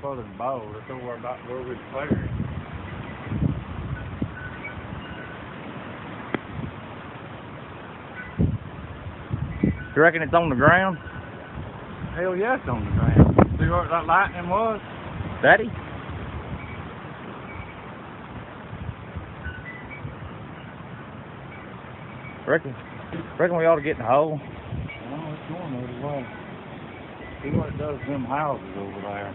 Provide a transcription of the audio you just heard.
further than Bow. That's over about where we declared. You reckon it's on the ground? Hell yeah, it's on the ground. See where that lightning was? Daddy? Reckon we ought to get in the hole. Oh, it's going the other way. See what it does to them houses over there.